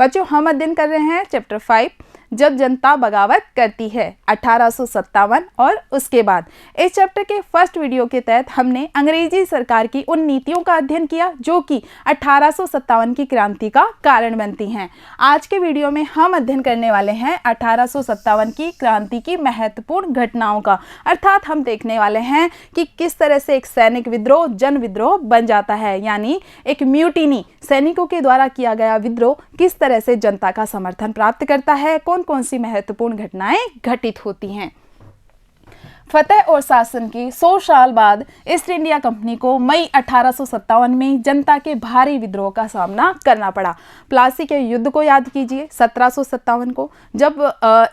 बच्चों हम अध्ययन कर रहे हैं चैप्टर 5 जब जनता बगावत करती है 1857 और उसके बाद। इस चैप्टर के फर्स्ट वीडियो के तहत हमने अंग्रेजी सरकार की उन नीतियों का अध्ययन किया जो कि 1857 की क्रांति का कारण बनती हैं। आज के वीडियो में हम अध्ययन करने वाले हैं 1857 की क्रांति की महत्वपूर्ण घटनाओं का, अर्थात हम देखने वाले हैं कि किस तरह से एक सैनिक विद्रोह जन विद्रोह बन जाता है, यानी एक म्यूटिनी सैनिकों के द्वारा किया गया विद्रोह किस तरह से जनता का समर्थन प्राप्त करता है, कौन सी महत्वपूर्ण घटनाएं घटित होती हैं। फतेह और शासन के 100 साल बाद ईस्ट इंडिया कंपनी को मई 1857 में जनता के भारी विद्रोह का सामना करना पड़ा। प्लासी के युद्ध को याद कीजिए 1757 को, जब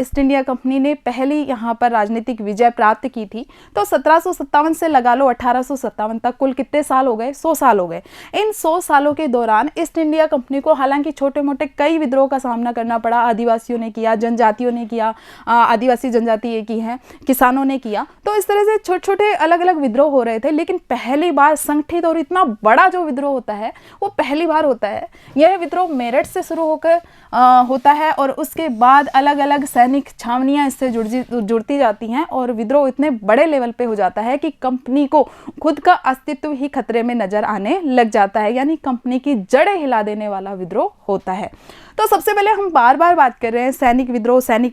ईस्ट इंडिया कंपनी ने पहली यहाँ पर राजनीतिक विजय प्राप्त की थी। तो 1757 से लगा लो 1857 तक कुल कितने साल हो गए, 100 साल हो गए। इन 100 सालों के दौरान ईस्ट इंडिया कंपनी को हालांकि छोटे मोटे कई विद्रोह का सामना करना पड़ा। आदिवासियों ने किया, जनजातियों ने किया, आदिवासी जनजाति ये की है, किसानों ने किया। तो इस तरह से छोटे छोटे अलग अलग विद्रोह हो रहे थे, लेकिन पहली बार संगठित और इतना बड़ा जो विद्रोह होता है वो पहली बार होता है। यह विद्रोह मेरठ से शुरू होकर होता है और उसके बाद अलग अलग सैनिक छावनियां इससे जुड़ती जाती हैं और विद्रोह इतने बड़े लेवल पे हो जाता है कि कंपनी को खुद का अस्तित्व ही खतरे में नजर आने लग जाता है, यानी कंपनी की जड़ें हिला देने वाला विद्रोह होता है। तो सबसे पहले हम बार बार बात कर रहे हैं सैनिक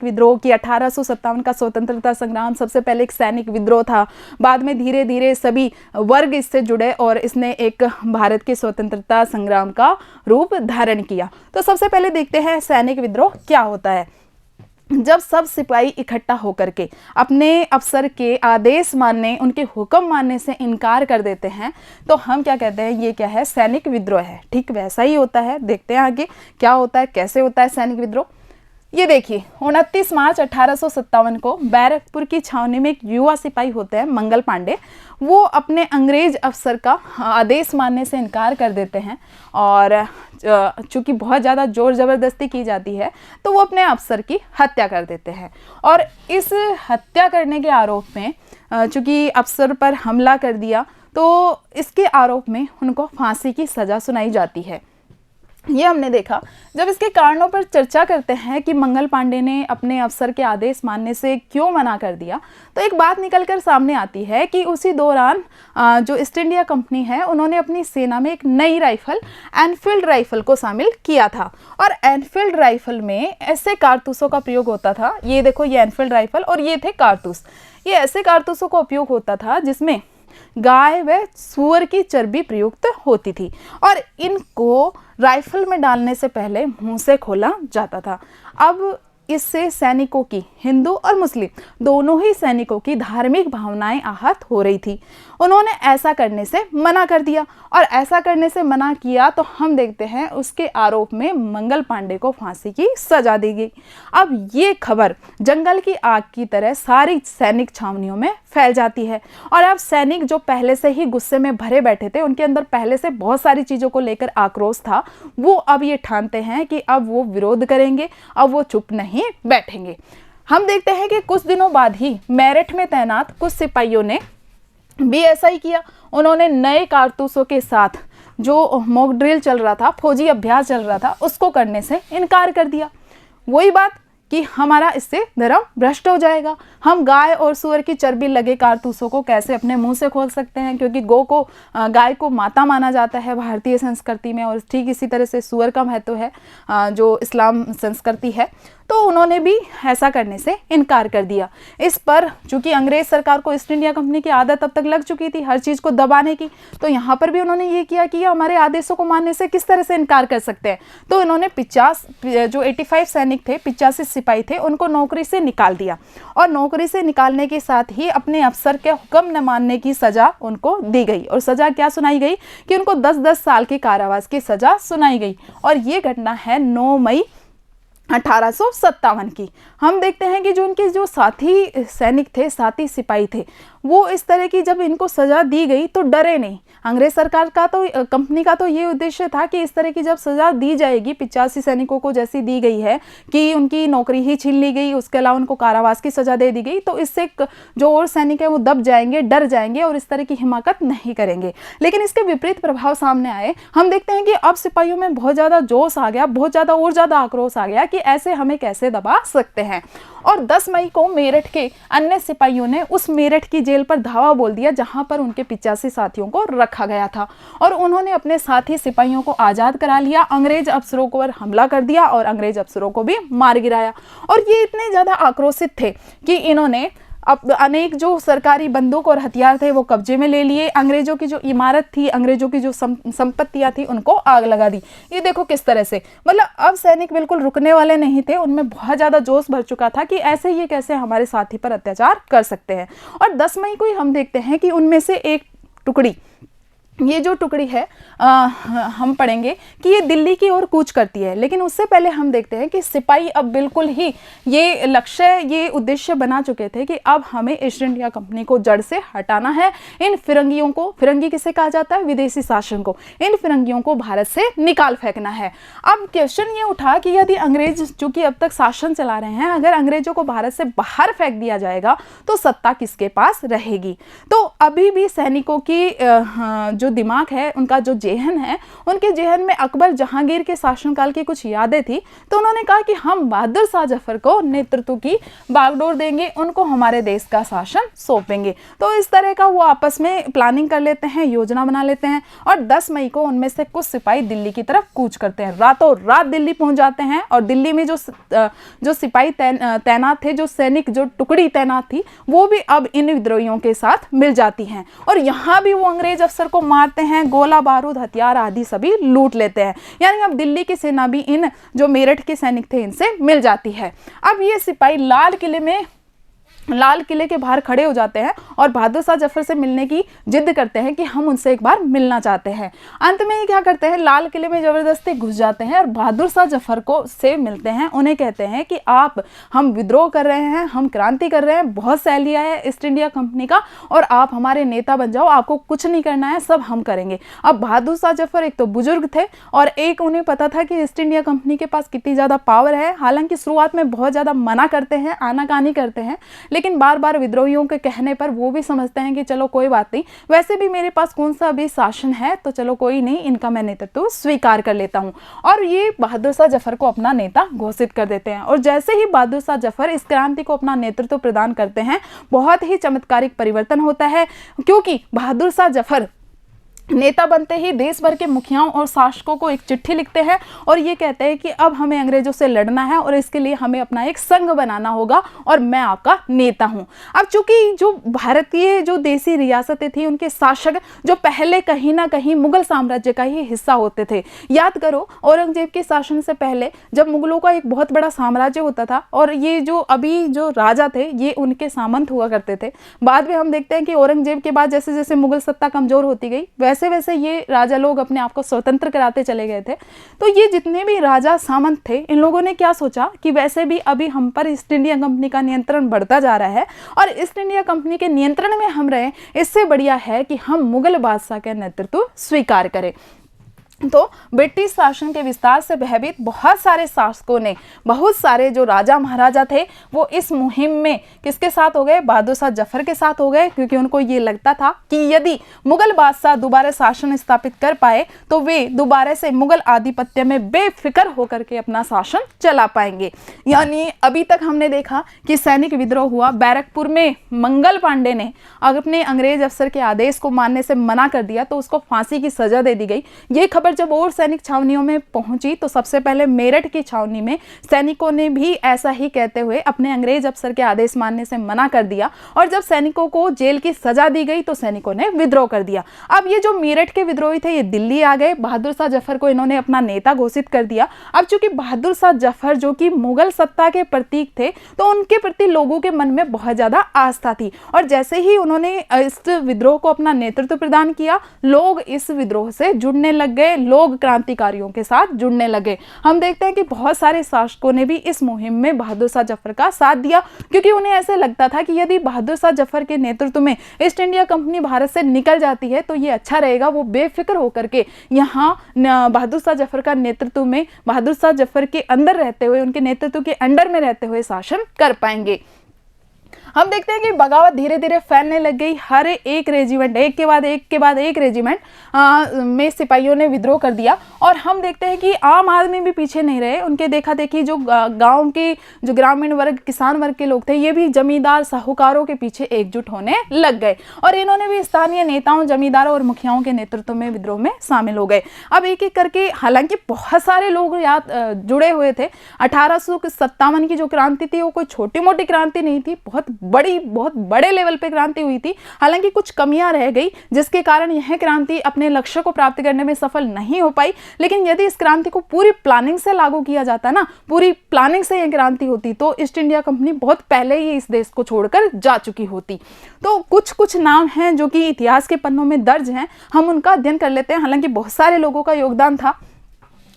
विद्रोह की 1857 का स्वतंत्रता संग्राम सबसे पहले एक सैनिक विद्रोह था। बाद में धीरे धीरे सभी वर्ग इससे जुड़े और इसने एक भारत के स्वतंत्रता संग्राम का रूप धारण किया। तो सबसे पहले देखते हैं सैनिक विद्रोह क्या होता है। जब सब सिपाही इकट्ठा होकर के अपने अफसर के आदेश मानने, उनके हुक्म मानने से इनकार कर देते हैं तो हम क्या कहते हैं, ये क्या है, सैनिक विद्रोह है। ठीक वैसा ही होता है। देखते हैं आगे क्या होता है, कैसे होता है सैनिक विद्रोह। ये देखिए 29 मार्च 1857 को बैरकपुर की छावनी में एक युवा सिपाही होते हैं मंगल पांडे। वो अपने अंग्रेज अफसर का आदेश मानने से इनकार कर देते हैं और चूँकि बहुत ज़्यादा जोर ज़बरदस्ती की जाती है तो वो अपने अफसर की हत्या कर देते हैं। और इस हत्या करने के आरोप में चूँकि अफसर पर हमला कर दिया तो इसके आरोप में उनको फांसी की सज़ा सुनाई जाती है। ये हमने देखा। जब इसके कारणों पर चर्चा करते हैं कि मंगल पांडे ने अपने अफसर के आदेश मानने से क्यों मना कर दिया, तो एक बात निकलकर सामने आती है कि उसी दौरान जो ईस्ट इंडिया कंपनी है उन्होंने अपनी सेना में एक नई राइफल एनफील्ड राइफल को शामिल किया था। और एनफील्ड राइफल में ऐसे कारतूसों का प्रयोग होता था, ये देखो ये एनफील्ड राइफल और ये थे कारतूस। ये ऐसे कारतूसों का उपयोग होता था जिसमें गाय व सूअर की चर्बी प्रयुक्त होती थी और इनको राइफल में डालने से पहले मुंह से खोला जाता था। अब इससे सैनिकों की, हिंदू और मुस्लिम दोनों ही सैनिकों की धार्मिक भावनाएं आहत हो रही थी। उन्होंने ऐसा करने से मना कर दिया और ऐसा करने से मना किया तो हम देखते हैं उसके आरोप में मंगल पांडे को फांसी की सजा दी गई। अब ये खबर जंगल की आग की तरह सारी सैनिक छावनियों में फैल जाती है और अब सैनिक जो पहले से ही गुस्से में भरे बैठे थे, उनके अंदर पहले से बहुत सारी चीज़ों को लेकर आक्रोश था, वो अब ये ठानते हैं कि अब वो विरोध करेंगे, अब वो चुप नहीं बैठेंगे। हम देखते हैं कि कुछ दिनों बाद ही मेरठ में तैनात कुछ सिपाहियों ने भी ऐसा ही किया। उन्होंने नए कारतूसों के साथ जो मॉक ड्रिल चल रहा था, फौजी अभ्यास चल रहा था, उसको करने से इनकार कर दिया। वही बात कि हमारा इससे धर्म भ्रष्ट हो जाएगा, हम गाय और सूअर की चर्बी लगे कारतूसों को कैसे अपने मुंह से खोल सकते हैं, क्योंकि गाय को माता माना जाता है भारतीय संस्कृति में और ठीक इसी तरह से सूअर का महत्व है जो इस्लाम संस्कृति है। तो उन्होंने भी ऐसा करने से इनकार कर दिया। इस पर चूंकि अंग्रेज सरकार को ईस्ट इंडिया कंपनी की आदत अब तक लग चुकी थी हर चीज़ को दबाने की, तो यहाँ पर भी उन्होंने ये किया कि हमारे आदेशों को मानने से किस तरह से इनकार कर सकते हैं। तो इन्होंने 85 सैनिक थे, 85 सिपाही थे, उनको नौकरी से निकाल दिया और नौकरी से निकालने के साथ ही अपने अफसर के हुक्म न मानने की सज़ा उनको दी गई। और सज़ा क्या सुनाई गई कि उनको 10-10 साल के कारावास की सज़ा सुनाई गई। और ये घटना है 9 मई 1857 की। हम देखते हैं कि जो उनके जो साथी सैनिक थे, साथी सिपाही थे, वो इस तरह की जब इनको सजा दी गई तो डरे नहीं। अंग्रेज सरकार का तो कंपनी का तो ये उद्देश्य था कि इस तरह की जब सजा दी जाएगी 85 सैनिकों को जैसी दी गई है कि उनकी नौकरी ही छीन ली गई, उसके अलावा उनको कारावास की सजा दे दी गई, तो इससे जो और सैनिक है वो दब जाएंगे, डर जाएंगे और इस तरह की हिमाकत नहीं करेंगे। लेकिन इसके विपरीत प्रभाव सामने आए। हम देखते हैं कि अब सिपाहियों में बहुत ज़्यादा जोश आ गया, बहुत ज़्यादा और ज़्यादा आक्रोश आ गया कि ऐसे हमें कैसे दबा सकते हैं। और 10 मई को मेरठ के अन्य सिपाहियों ने उस मेरठ की जेल पर धावा बोल दिया जहां पर उनके 85 साथियों को रखा गया था और उन्होंने अपने साथी सिपाहियों को आज़ाद करा लिया, अंग्रेज अफसरों पर हमला कर दिया और अंग्रेज अफसरों को भी मार गिराया। और ये इतने ज़्यादा आक्रोशित थे कि इन्होंने अब अनेक जो सरकारी बंदूक और हथियार थे वो कब्जे में ले लिए, अंग्रेजों की जो इमारत थी, अंग्रेजों की जो संपत्तियां थी उनको आग लगा दी। ये देखो किस तरह से, मतलब अब सैनिक बिल्कुल रुकने वाले नहीं थे, उनमें बहुत ज़्यादा जोश भर चुका था कि ऐसे ये कैसे हमारे साथी पर अत्याचार कर सकते हैं। और 10 मई को ही हम देखते हैं कि उनमें से एक टुकड़ी, ये जो टुकड़ी है हम पढ़ेंगे कि ये दिल्ली की ओर कूच करती है। लेकिन उससे पहले हम देखते हैं कि सिपाही अब बिल्कुल ही ये लक्ष्य, ये उद्देश्य बना चुके थे कि अब हमें ईस्ट इंडिया कंपनी को जड़ से हटाना है। इन फिरंगियों को, फिरंगी किसे कहा जाता है, विदेशी शासन को, इन फिरंगियों को भारत से निकाल फेंकना है। अब क्वेश्चन ये उठा कि यदि अंग्रेज चूंकि अब तक शासन चला रहे हैं, अगर अंग्रेजों को भारत से बाहर फेंक दिया जाएगा तो सत्ता किसके पास रहेगी। तो अभी भी सैनिकों की जो दिमाग है, उनका जो जेहन है, उनके जेहन में अकबर जहांगीर के शासनकाल की कुछ यादें थी। तो उन्होंने कहा कि हम बहादुर शाह जफर को नेतृत्व की बागडोर देंगे, उनको हमारे देश का शासन सौंपेंगे। तो इस तरह का वो आपस में प्लानिंग कर लेते हैं, योजना बना लेते हैं और 10 मई को उनमें से कुछ सिपाही दिल्ली की तरफ कूच करते हैं, रातों रात दिल्ली पहुंच जाते हैं। और दिल्ली में जो सिपाही तैनात थे, जो सैनिक, जो टुकड़ी तैनात थी, वो भी अब इन विद्रोहियों के साथ मिल जाती हैं और यहाँ भी वो अंग्रेज अफसर को मारते हैं, गोला बारूद हथियार आदि सभी लूट लेते हैं। यानी अब दिल्ली की सेना भी इन जो मेरठ के सैनिक थे इनसे मिल जाती है। अब ये सिपाही लाल किले के बाहर खड़े हो जाते हैं और बहादुर शाह जफर से मिलने की जिद करते हैं कि हम उनसे एक बार मिलना चाहते हैं। अंत में ये क्या करते हैं, लाल किले में जबरदस्ती घुस जाते हैं और बहादुर शाह जफर को से मिलते हैं। उन्हें कहते हैं कि हम विद्रोह कर रहे हैं, हम क्रांति कर रहे हैं, बहुत सह लिया है ईस्ट इंडिया कंपनी का और आप हमारे नेता बन जाओ, आपको कुछ नहीं करना है, सब हम करेंगे। अब बहादुर शाह जफर एक तो बुजुर्ग थे और एक उन्हें पता था कि ईस्ट इंडिया कंपनी के पास कितनी ज़्यादा पावर है। हालांकि शुरुआत में बहुत ज़्यादा मना करते हैं, आनाकानी करते हैं, लेकिन बार बार विद्रोहियों के कहने पर वो भी समझते हैं कि चलो कोई बात नहीं, वैसे भी मेरे पास कौन सा अभी शासन है, तो चलो कोई नहीं, इनका मैं नेतृत्व स्वीकार कर लेता हूं। और ये बहादुर शाह जफर को अपना नेता घोषित कर देते हैं। और जैसे ही बहादुर शाह जफर इस क्रांति को अपना नेतृत्व प्रदान करते हैं, बहुत ही चमत्कारिक परिवर्तन होता है, क्योंकि बहादुर शाह जफर नेता बनते ही देश भर के मुखियाओं और शासकों को एक चिट्ठी लिखते हैं और ये कहते हैं कि अब हमें अंग्रेजों से लड़ना है और इसके लिए हमें अपना एक संघ बनाना होगा और मैं आपका नेता हूं। अब चूंकि जो भारतीय जो देसी रियासतें थी, उनके शासक जो पहले कहीं ना कहीं मुगल साम्राज्य का ही हिस्सा होते थे। याद करो, औरंगजेब के शासन से पहले जब मुगलों का एक बहुत बड़ा साम्राज्य होता था और ये जो अभी जो राजा थे ये उनके सामंत हुआ करते थे। बाद में हम देखते हैं कि औरंगजेब के बाद जैसे जैसे मुगल सत्ता कमजोर होती गई, वैसे वैसे ये राजा लोग अपने आप को स्वतंत्र कराते चले गए थे। तो ये जितने भी राजा सामंत थे, इन लोगों ने क्या सोचा कि वैसे भी अभी हम पर ईस्ट इंडिया कंपनी का नियंत्रण बढ़ता जा रहा है और ईस्ट इंडिया कंपनी के नियंत्रण में हम रहे, इससे बढ़िया है कि हम मुगल बादशाह का नेतृत्व स्वीकार करें। तो ब्रिटिश शासन के विस्तार से भयभीत बहुत सारे शासकों ने, बहुत सारे जो राजा महाराजा थे, वो इस मुहिम में किसके साथ हो गए, बहादुर शाह जफर के साथ हो गए, क्योंकि उनको ये लगता था कि यदि मुगल बादशाह दोबारा शासन स्थापित कर पाए तो वे दोबारा से मुगल आधिपत्य में बेफिक्र होकर के अपना शासन चला पाएंगे। यानी अभी तक हमने देखा कि सैनिक विद्रोह हुआ, बैरकपुर में मंगल पांडे ने अपने अंग्रेज अफसर के आदेश को मानने से मना कर दिया तो उसको फांसी की सजा दे दी गई। ये खबर जब और सैनिक छावनियों में पहुंची तो सबसे पहले मेरठ की छावनी में सैनिकों ने भी ऐसा ही कहते हुए अपने अंग्रेज अफसर के आदेश मानने से मना कर दिया और जब सैनिकों को जेल की सजा दी गई तो सैनिकों ने विद्रोह कर दिया। अब ये जो मेरठ के विद्रोही थे ये दिल्ली आ गए, बहादुर शाह जफर को इन्होंने अपना नेता घोषित कर दिया। अब चूंकि बहादुर शाह जफर जो कि मुगल सत्ता के प्रतीक थे तो उनके प्रति लोगों के मन में बहुत ज्यादा आस्था थी और जैसे ही उन्होंने इस विद्रोह को अपना नेतृत्व प्रदान किया, लोग इस विद्रोह से जुड़ने लग गए, से लोग क्रांतिकारियों के साथ जुड़ने लगे। हम देखते हैं कि बहुत सारे शासकों ने भी इस मुहिम में बहादुर शाह जफर का साथ दिया, क्योंकि उन्हें ऐसे लगता था कि यदि बहादुर शाह जफर के नेतृत्व में ईस्ट इंडिया कंपनी भारत से निकल जाती है तो ये अच्छा रहेगा, वो बेफिक्र होकर के यहाँ बहादुर शाह जफर का नेतृत्व में, बहादुर शाह जफर के अंदर रहते हुए, उनके नेतृत्व के अंडर में रहते हुए शासन कर पाएंगे। हम देखते हैं कि बगावत धीरे धीरे फैलने लग गई। हर एक रेजिमेंट, एक के बाद एक रेजिमेंट में सिपाहियों ने विद्रोह कर दिया। और हम देखते हैं कि आम आदमी भी पीछे नहीं रहे। उनके देखा देखी जो गांव के जो ग्रामीण वर्ग, किसान वर्ग के लोग थे, ये भी जमींदार साहूकारों के पीछे एकजुट होने लग गए और इन्होंने भी स्थानीय नेताओं, जमींदारों और मुखियाओं के नेतृत्व में विद्रोह में शामिल हो गए। अब एक एक करके, हालांकि बहुत सारे लोग जुड़े हुए थे। 1857 की जो क्रांति थी वो कोई छोटी मोटी क्रांति नहीं थी, बहुत बड़े लेवल पे क्रांति हुई थी। हालांकि कुछ कमियां रह गई जिसके कारण यह क्रांति अपने लक्ष्य को प्राप्त करने में सफल नहीं हो पाई। लेकिन यदि इस क्रांति को पूरी प्लानिंग से लागू किया जाता ना, पूरी प्लानिंग से यह क्रांति होती तो ईस्ट इंडिया कंपनी बहुत पहले ही इस देश को छोड़कर जा चुकी होती। तो कुछ नाम हैं जो कि इतिहास के पन्नों में दर्ज हैं, हम उनका अध्ययन कर लेते हैं। हालांकि बहुत सारे लोगों का योगदान था।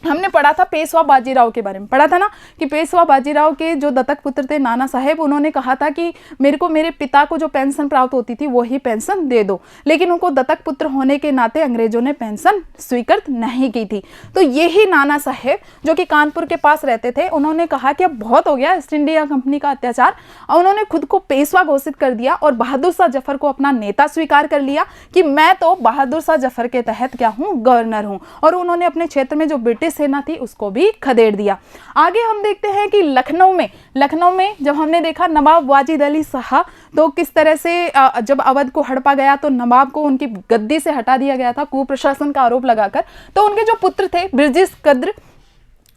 हमने पढ़ा था पेशवा बाजीराव के बारे में, पढ़ा था ना कि पेशवा बाजीराव के जो दत्तक पुत्र थे नाना साहेब, उन्होंने कहा था कि मेरे पिता को जो पेंशन प्राप्त होती थी वही पेंशन दे दो, लेकिन उनको दत्तक पुत्र होने के नाते अंग्रेजों ने पेंशन स्वीकृत नहीं की थी। तो यही नाना साहेब जो कि कानपुर के पास रहते थे, उन्होंने कहा कि अब बहुत हो गया ईस्ट इंडिया कंपनी का अत्याचार। उन्होंने खुद को पेशवा घोषित कर दिया और बहादुर शाह जफर को अपना नेता स्वीकार कर लिया कि मैं तो बहादुर शाह जफर के तहत क्या हूँ, गवर्नर हूँ। और उन्होंने अपने क्षेत्र में जो ब्रिटिश सेना थी उसको भी खदेड़ दिया। आगे हम देखते हैं कि लखनऊ में जब हमने देखा नवाब वाजिद अली शाह, तो किस तरह से जब अवध को हड़पा गया तो नवाब को उनकी गद्दी से हटा दिया गया था कुप्रशासन का आरोप लगाकर। तो उनके जो पुत्र थे ब्रिजेश कद्र,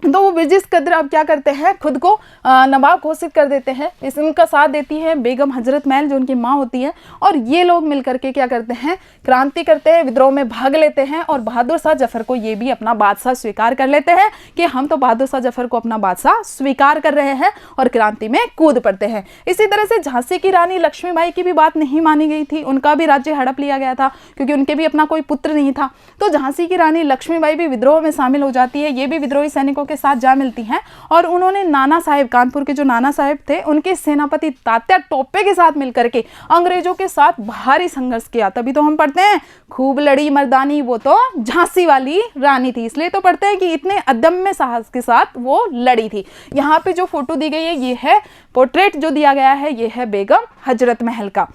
तो वो ब्रिजेश कद्र अब क्या करते हैं, खुद को नवाब घोषित कर देते हैं। इनका साथ देती है बेगम हजरत महल जो उनकी माँ होती है, और ये लोग मिलकर के क्या करते हैं, क्रांति करते हैं, विद्रोह में भाग लेते हैं और बहादुर शाह जफर को ये भी अपना बादशाह स्वीकार कर लेते हैं कि हम तो बहादुर शाह जफर को अपना बादशाह स्वीकार कर रहे हैं और क्रांति में कूद पड़ते हैं। इसी तरह से झांसी की रानी लक्ष्मीबाई की भी बात नहीं मानी गई थी, उनका भी राज्य हड़प लिया गया था क्योंकि उनके भी अपना कोई पुत्र नहीं था। तो झांसी की रानी लक्ष्मीबाई भी विद्रोह में शामिल हो जाती है, ये भी विद्रोही सैनिकों के साथ जा मिलती हैं और उन्होंने नाना साहेब, कानपुर के जो नाना साहेब थे, उनके सेनापति तात्या टोपे के साथ मिलकर के अंग्रेजों के साथ भारी संघर्ष किया। तभी तो हम पढ़ते हैं खूब लड़ी मर्दानी वो तो झांसी वाली रानी थी, इसलिए तो पढ़ते हैं कि इतने अदम्य साहस के साथ वो लड़ी थी। यहाँ पे जो फोटो दी गई है, ये है पोर्ट्रेट जो दिया गया है, ये है बेगम हजरत महल का।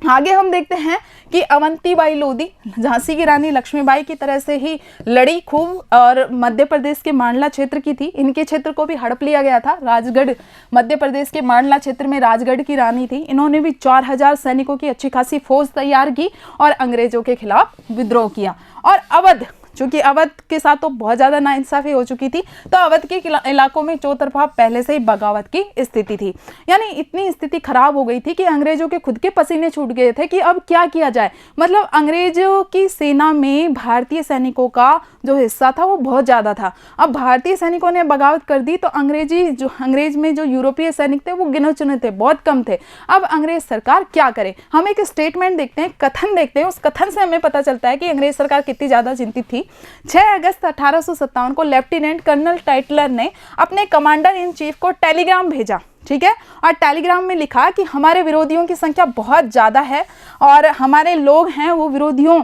आगे हम देखते हैं कि अवंतीबाई लोधी झांसी की रानी लक्ष्मीबाई की तरह से ही लड़ी खूब और मध्य प्रदेश के मांडला क्षेत्र की थी। इनके क्षेत्र को भी हड़प लिया गया था। राजगढ़, मध्य प्रदेश के मांडला क्षेत्र में राजगढ़ की रानी थी। इन्होंने भी 4000 सैनिकों की अच्छी खासी फौज तैयार की और अंग्रेजों के खिलाफ विद्रोह किया। और अवध, चूंकि अवध के साथ तो बहुत ज़्यादा नाइंसाफ़ी हो चुकी थी, तो अवध के इलाकों में चौतरफा पहले से ही बगावत की स्थिति थी। यानी इतनी स्थिति खराब हो गई थी कि अंग्रेजों के खुद के पसीने छूट गए थे कि अब क्या किया जाए। मतलब अंग्रेजों की सेना में भारतीय सैनिकों का जो हिस्सा था वो बहुत ज़्यादा था। अब भारतीय सैनिकों ने बगावत कर दी तो अंग्रेज में जो यूरोपीय सैनिक थे वो गिने चुने थे, बहुत कम थे। अब अंग्रेज सरकार क्या करे, हम एक स्टेटमेंट देखते हैं, कथन देखते हैं। उस कथन से हमें पता चलता है कि अंग्रेज सरकार कितनी ज़्यादा चिंतित थी। 6 अगस्त 1857 को लेफ्टिनेंट कर्नल टाइटलर ने अपने कमांडर इन चीफ को टेलीग्राम भेजा, ठीक है, और टेलीग्राम में लिखा कि हमारे विरोधियों की संख्या बहुत ज़्यादा है और हमारे लोग हैं वो विरोधियों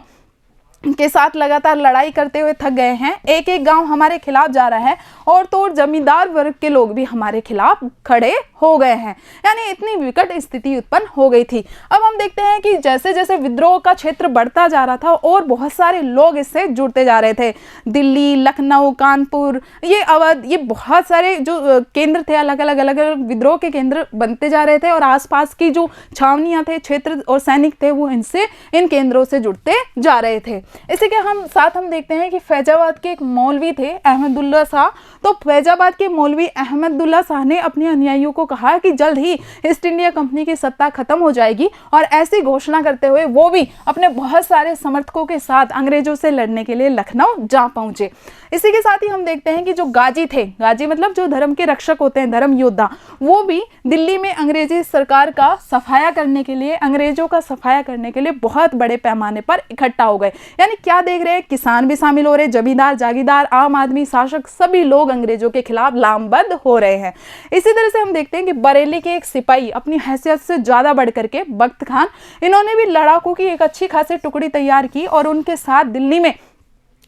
के साथ लगातार लड़ाई करते हुए थक गए हैं। एक एक गांव हमारे खिलाफ जा रहा है और तो जमींदार वर्ग के लोग भी हमारे खिलाफ खड़े हो गए हैं। यानी इतनी विकट स्थिति उत्पन्न हो गई थी। अब हम देखते हैं कि जैसे जैसे विद्रोह का क्षेत्र बढ़ता जा रहा था और बहुत सारे लोग इससे जुड़ते जा रहे थे। दिल्ली, लखनऊ, कानपुर, ये अवध, ये बहुत सारे जो केंद्र थे, अलग अलग विद्रोह के केंद्र बनते जा रहे थे और आसपास की जो छावनियाँ थे, क्षेत्र और सैनिक थे, वो इन केंद्रों से जुड़ते जा रहे थे। इसी के साथ हम देखते हैं कि फैजाबाद के एक मौलवी थे अहमदुल्ला शाह। तो फैजाबाद के मौलवी अहमदुल्ला शाह ने अपने अनुयायियों को कहा कि जल्द ही ईस्ट इंडिया कंपनी की सत्ता खत्म हो जाएगी, और ऐसी घोषणा करते हुए वो भी अपने बहुत सारे समर्थकों के साथ अंग्रेजों से लड़ने के लिए लखनऊ जा पहुंचे। इसी के साथ ही हम देखते हैं कि जो गाजी थे, गाजी मतलब जो धर्म के रक्षक होते हैं, धर्म योद्धा, वो भी दिल्ली में अंग्रेजी सरकार का सफाया करने के लिए, अंग्रेजों का सफाया करने के लिए बहुत बड़े पैमाने पर इकट्ठा हो गए। यानी क्या देख रहे हैं, किसान भी शामिल हो रहे, जमींदार, जागीरदार, आम आदमी, शासक, सभी लोग अंग्रेजों के खिलाफ लामबंद हो रहे हैं। इसी तरह से हम देखते हैं कि बरेली के एक सिपाही अपनी हैसियत से ज्यादा बढ़ करके बख्त खान, इन्होंने भी लड़ाकों की एक अच्छी खासी टुकड़ी तैयार की और उनके साथ दिल्ली में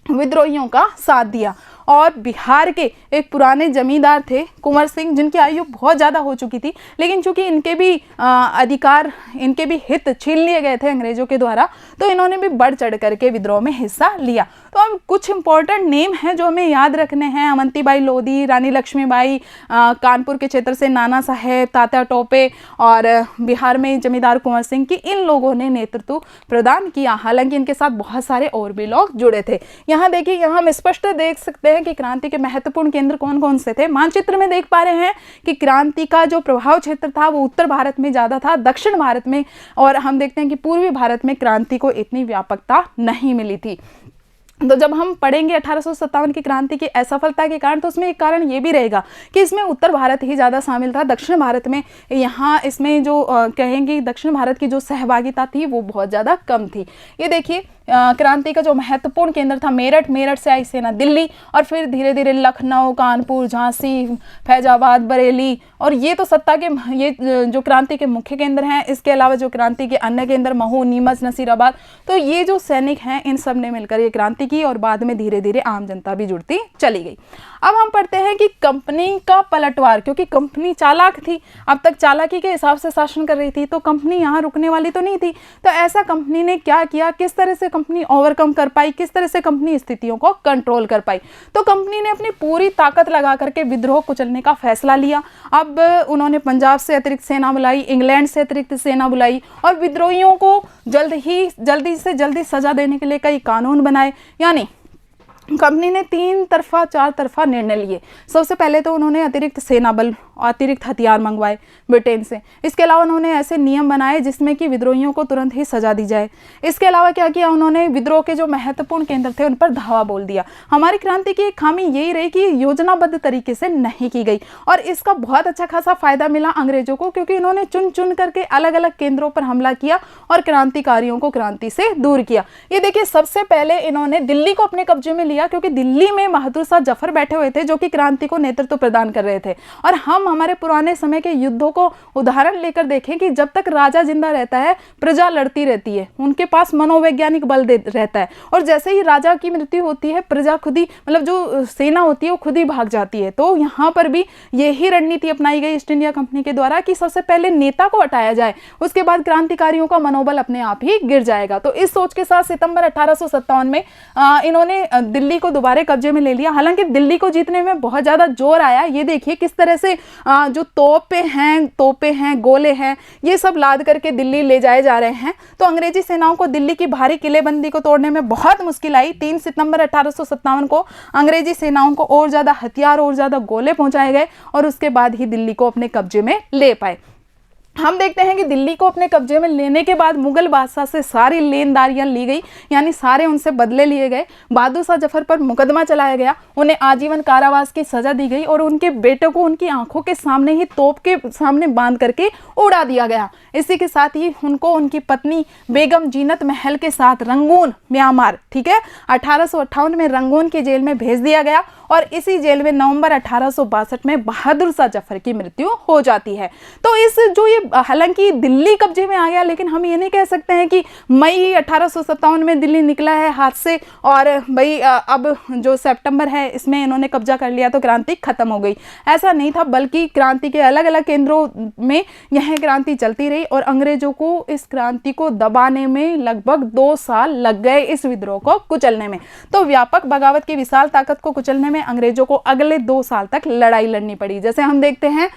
विद्रोहियों का साथ दिया। और बिहार के एक पुराने जमींदार थे कुंवर सिंह, जिनकी आयु बहुत ज़्यादा हो चुकी थी, लेकिन चूंकि इनके भी अधिकार, इनके भी हित छीन लिए गए थे अंग्रेजों के द्वारा, तो इन्होंने भी बढ़ चढ़ करके विद्रोह में हिस्सा लिया। तो हम कुछ इंपॉर्टेंट नेम हैं जो हमें याद रखने हैं। अवंतीबाई लोधी, रानी लक्ष्मीबाई, कानपुर के क्षेत्र से नाना साहेब, तात्या टोपे, और बिहार में जमींदार कुंवर सिंह की, इन लोगों ने नेतृत्व प्रदान किया। हालांकि इनके साथ बहुत सारे और भी लोग जुड़े थे। यहाँ देखिए, यहाँ हम स्पष्ट देख सकते हैं कि क्रांति के महत्वपूर्ण केंद्र कौन कौन से थे। मानचित्र में देख पा रहे हैं कि क्रांति का जो प्रभाव क्षेत्र था वो उत्तर भारत में ज्यादा था, दक्षिण भारत में, और हम देखते हैं कि पूर्वी भारत में क्रांति को इतनी व्यापकता नहीं मिली थी। तो जब हम पढ़ेंगे 1857 की क्रांति की असफलता के कारण, तो उसमें एक कारण ये भी रहेगा कि इसमें उत्तर भारत ही ज़्यादा शामिल था। दक्षिण भारत में यहाँ इसमें जो कहेंगे दक्षिण भारत की जो सहभागिता थी वो बहुत ज़्यादा कम थी। ये देखिए, क्रांति का जो महत्वपूर्ण केंद्र था मेरठ, मेरठ से आई सेना दिल्ली, और फिर धीरे धीरे लखनऊ, कानपुर, झांसी, फैजाबाद, बरेली, और ये तो सत्ता के, ये जो क्रांति के मुख्य केंद्र हैं। इसके अलावा जो क्रांति के अन्य केंद्र महू, नीमच, नसीराबाद, तो ये जो सैनिक हैं इन सब ने मिलकर ये क्रांति की, और बाद में धीरे धीरे आम जनता भी जुड़ती चली गई। अब हम पढ़ते हैं कि कंपनी का पलटवार, क्योंकि कंपनी चालाक थी, अब तक चालाकी के हिसाब से शासन कर रही थी, तो कंपनी यहाँ रुकने वाली तो नहीं थी। तो ऐसा कंपनी ने क्या किया, किस तरह से कंपनी ओवरकम कर पाई, किस तरह से कंपनी स्थितियों को कंट्रोल कर पाई। तो कंपनी ने अपनी पूरी ताकत लगा करके विद्रोह कुचलने का फैसला लिया। अब उन्होंने पंजाब से अतिरिक्त सेना बुलाई, इंग्लैंड से अतिरिक्त सेना बुलाई, और विद्रोहियों को जल्दी से जल्दी सजा देने के लिए कई कानून बनाए। यानी कंपनी ने 3 तरफा 4 तरफा निर्णय लिए। सबसे पहले तो उन्होंने अतिरिक्त सेना बल, अतिरिक्त हथियार मंगवाए ब्रिटेन से। इसके अलावा उन्होंने ऐसे नियम बनाए जिसमें कि विद्रोहियों को तुरंत ही सजा दी जाए। इसके अलावा क्या किया, उन्होंने विद्रोह के जो महत्वपूर्ण केंद्र थे उन पर धावा बोल दिया। हमारी क्रांति की एक खामी यही रही कि योजनाबद्ध तरीके से नहीं की गई, और इसका बहुत अच्छा खासा फायदा मिला अंग्रेजों को, क्योंकि इन्होंने चुन चुन करके अलग अलग केंद्रों पर हमला किया और क्रांतिकारियों को क्रांति से दूर किया। ये देखिए, सबसे पहले इन्होंने दिल्ली को अपने कब्जे में लिया, क्योंकि दिल्ली में बहादुर शाह जफर बैठे हुए थे जो कि क्रांति को नेतृत्व प्रदान कर रहे थे। और हम हमारे पुराने समय के युद्धों को उदाहरण लेकर देखें कि जब तक राजा जिंदा रहता है प्रजा लड़ती रहती है, उनके पास मनोवैज्ञानिक बल रहता है, और जैसे ही राजा की मृत्यु होती है प्रजा खुद ही, मतलब जो सेना होती है वो खुद ही भाग जाती है। तो यहाँ पर भी यही रणनीति अपनाई गई ईस्ट इंडिया कंपनी के द्वारा कि सबसे पहले नेता को हटाया जाए, उसके बाद क्रांतिकारियों का मनोबल अपने आप ही गिर जाएगा। तो इस सोच के साथ सितंबर 1857 में इन्होंने दिल्ली को दोबारा कब्जे में ले लिया। हालांकि दिल्ली को जीतने में बहुत ज्यादा जोर आया। ये देखिए किस तरह से जो तोपे हैं, गोले हैं, ये सब लाद करके दिल्ली ले जाए जा रहे हैं। तो अंग्रेजी सेनाओं को दिल्ली की भारी किलेबंदी को तोड़ने में बहुत मुश्किल आई। 3 सितंबर 1857 को अंग्रेजी सेनाओं को और ज्यादा हथियार और ज्यादा गोले पहुंचाए गए, और उसके बाद ही दिल्ली को अपने कब्जे में ले पाए। हम देखते हैं कि दिल्ली को अपने कब्जे में लेने के बाद मुगल बादशाह से सारी लेनदारियां ली गई, यानी सारे उनसे बदले लिए गए। बहादुर शाह जफर पर मुकदमा चलाया गया, उन्हें आजीवन कारावास की सजा दी गई, और उनके बेटे को उनकी आंखों के सामने ही तोप के सामने बांध करके उड़ा दिया गया। इसी के साथ ही उनको उनकी पत्नी बेगम जीनत महल के साथ रंगून, म्यांमार, ठीक है, 1858 में रंगून की जेल में भेज दिया गया, और इसी जेल में नवंबर 1862 में बहादुर शाह जफर की मृत्यु हो जाती है। तो इस जो ये हालांकि दिल्ली कब्जे में आ गया, लेकिन हम ये नहीं कह सकते हैं कि मई 1857 में दिल्ली निकला है हाथ से, और भाई अब जो सितंबर है इसमें इन्होंने कब्जा कर लिया तो क्रांति खत्म हो गई। ऐसा नहीं था, बल्कि क्रांति के अलग अलग केंद्रों में यह क्रांति चलती रही, और अंग्रेजों को इस क्रांति को दबाने में लगभग 2 साल लग गए, इस विद्रोह को कुचलने में। तो व्यापक बगावत की विशाल ताकत को कुचलने में अंग्रेजों को अगले 2 साल तक लड़ाई लड़नी पड़ी। जैसे हम देखते हैं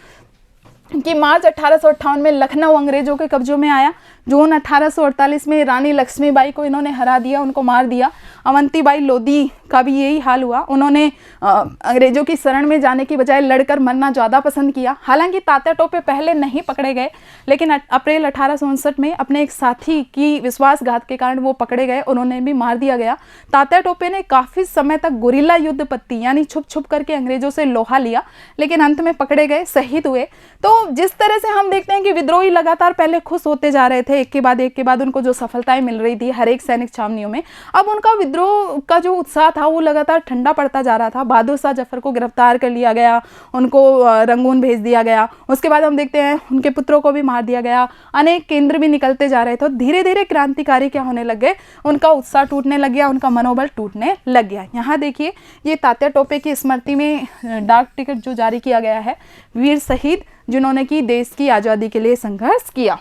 कि मार्च 1858 में लखनऊ अंग्रेजों के कब्जों में आया। जून 1848 में रानी लक्ष्मीबाई को इन्होंने हरा दिया, उनको मार दिया। अवंतीबाई लोधी का भी यही हाल हुआ। उन्होंने अंग्रेजों की शरण में जाने की बजाय लड़कर मरना ज़्यादा पसंद किया। हालांकि तात्या टोपे पहले नहीं पकड़े गए, लेकिन अप्रैल 1859 में अपने एक साथी की विश्वासघात के कारण वो पकड़े गए, उन्होंने भी मार दिया गया। तात्या टोपे ने काफ़ी समय तक गुरिल्ला युद्ध पत्ती यानी छुप छुप करके अंग्रेजों से लोहा लिया, लेकिन अंत में पकड़े गए, शहीद हुए। तो जिस तरह से हम देखते हैं कि विद्रोही लगातार पहले खुश होते जा रहे थे, एक के बाद उनको जो सफलताएं मिल रही थी हर एक सैनिक छावनियों में, अब उनका विद्रोह का जो उत्साह था वो लगातार ठंडा पड़ता जा रहा था। बहादुर शाह जफर को गिरफ्तार कर लिया गया, उनको रंगून भेज दिया गया। उसके बाद हम देखते हैं उनके पुत्रों को भी मार दिया गया। अनेक केंद्र भी निकलते जा रहे थे। धीरे धीरे क्रांतिकारी क्या होने लग गए, उनका उत्साह टूटने लग गया, उनका मनोबल टूटने लग गया। यहाँ देखिए, ये तात्या टोपे की स्मृति में डाक टिकट जो जारी किया गया है, वीर शहीद जिन्होंने की देश की आज़ादी के लिए संघर्ष किया।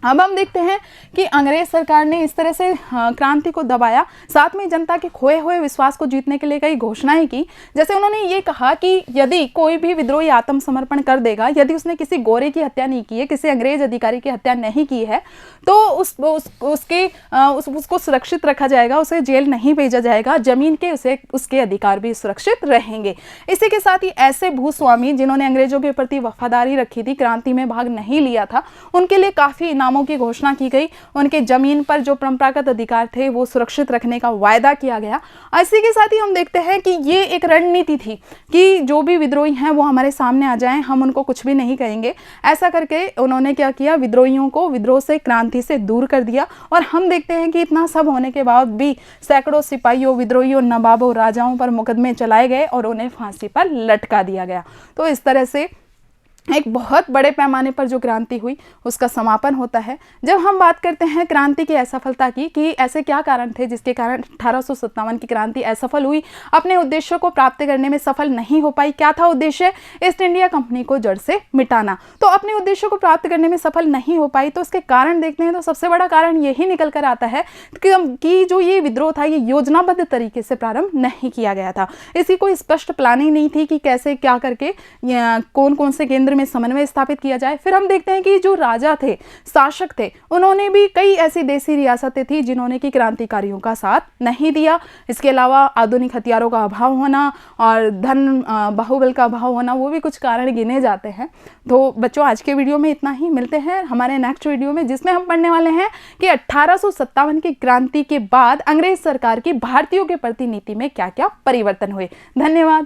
अब हम देखते हैं कि अंग्रेज सरकार ने इस तरह से क्रांति को दबाया, साथ में जनता के खोए हुए विश्वास को जीतने के लिए कई घोषणाएं की। जैसे उन्होंने ये कहा कि यदि कोई भी विद्रोही आत्मसमर्पण कर देगा, यदि उसने किसी गोरे की हत्या नहीं की है, किसी अंग्रेज अधिकारी की हत्या नहीं की है, तो उसको सुरक्षित रखा जाएगा, उसे जेल नहीं भेजा जाएगा, जमीन के उसके अधिकार भी सुरक्षित रहेंगे। इसी के साथ ही ऐसे भूस्वामी जिन्होंने अंग्रेजों के प्रति वफादारी रखी थी, क्रांति में भाग नहीं लिया था, उनके लिए काफ़ी की घोषणा की गई। उनके जमीन पर जो परंपरागत अधिकार थे वो सुरक्षित रखने का वायदा किया गया। इसी के साथ ही हम देखते हैं कि ये एक रणनीति थी कि जो भी विद्रोही हैं वो हमारे सामने आ जाएं, हम उनको कुछ भी नहीं कहेंगे। ऐसा करके उन्होंने क्या किया, विद्रोहियों को विद्रोह से, क्रांति से दूर कर दिया। और हम देखते हैं कि इतना सब होने के बाद भी सैकड़ों सिपाहियों, विद्रोहियों, नवाबों, राजाओं पर मुकदमे चलाए गए और उन्हें फांसी पर लटका दिया गया। तो इस तरह से एक बहुत बड़े पैमाने पर जो क्रांति हुई उसका समापन होता है। जब हम बात करते हैं क्रांति की असफलता की, कि ऐसे क्या कारण थे जिसके कारण 1857 की क्रांति असफल हुई, अपने उद्देश्यों को प्राप्त करने में सफल नहीं हो पाई। क्या था उद्देश्य? ईस्ट इंडिया कंपनी को जड़ से मिटाना। तो अपने उद्देश्यों को प्राप्त करने में सफल नहीं हो पाई, तो उसके कारण देखते हैं तो सबसे बड़ा कारण यही निकल कर आता है कि जो ये विद्रोह था ये योजनाबद्ध तरीके से प्रारंभ नहीं किया गया था। इसकी कोई स्पष्ट प्लानिंग नहीं थी कि कैसे क्या करके कौन कौन से केंद्र में समन्वय स्थापित किया जाए। फिर हम देखते हैं कि जो राजा थे, शासक थे, उन्होंने भी कई ऐसी देसी रियासतें थी जिन्होंने कि क्रांतिकारियों का साथ नहीं दिया। इसके अलावा आधुनिक हथियारों का अभाव होना और धन बाहुबल का अभाव होना, वो भी कुछ कारण गिने जाते हैं। तो बच्चों, आज के वीडियो में इतना ही। मिलते हैं हमारे नेक्स्ट वीडियो में, जिसमें हम पढ़ने वाले हैं कि 1857 की क्रांति के बाद अंग्रेज सरकार की भारतीयों के प्रति नीति में क्या क्या परिवर्तन हुए। धन्यवाद।